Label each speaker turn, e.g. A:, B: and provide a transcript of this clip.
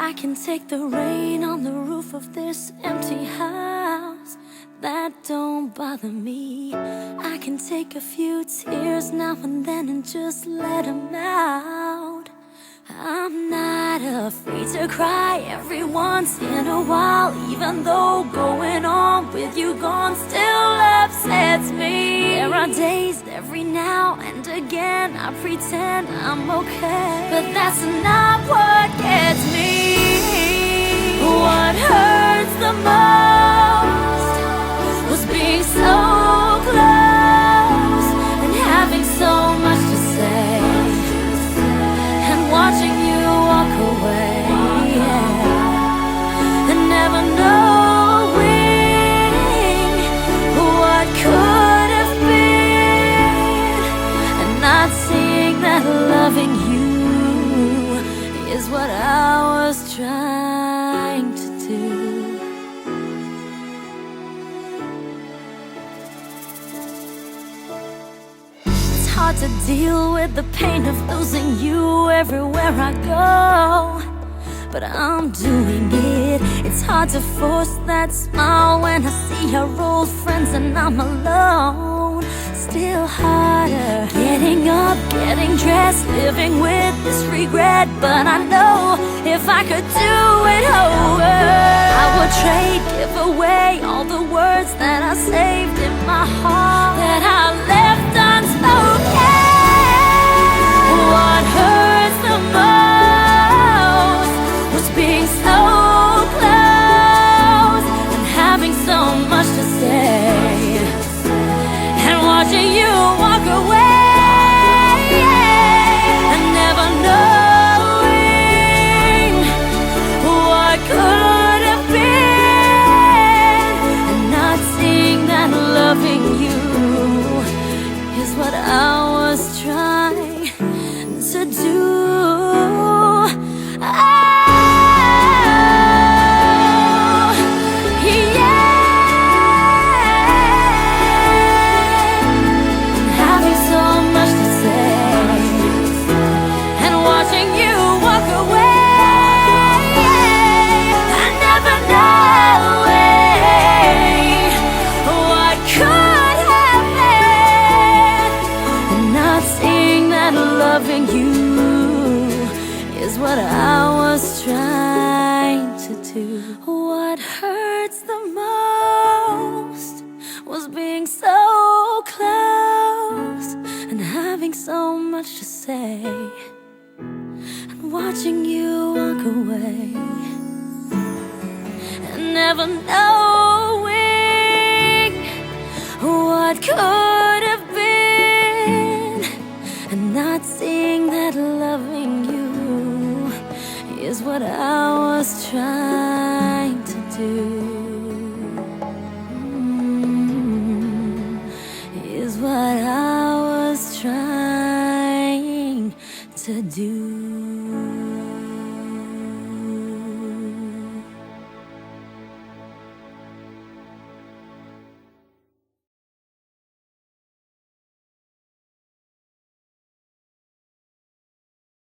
A: I can take the rain on the roof of this empty house. That don't bother me. I can take a few tears now and then and just let them out. I'm not afraid to cry every once in a while, even though going on with you gone still upsets me. There are days every now and again I pretend I'm okay, but that's not what gets me. What hurts the most was being so close and having so much to say, and watching you walk away, and never knowing what could have been, and not seeing that loving you is what I was trying to do. It's hard to deal with the pain of losing you everywhere I go, but I'm doing it. It's hard to force that smile when I see our old friends and I'm alone. Still harder getting up, getting dressed, living with this regret. But I know if I could do it over, I would trade, give away all the words that I saved in my heart, that I left unspoken. What hurts the most was being so close and having so much to say, and watching you walk away, and never knowing what could have been, and not seeing that loving you is what I was trying to do. Loving you is what I was trying to do. What hurts the most was being so close and having so much to say, and watching you walk away, and never knowing what could have been, and not seeing that loving you is what I was trying to do. Is what I was trying to do.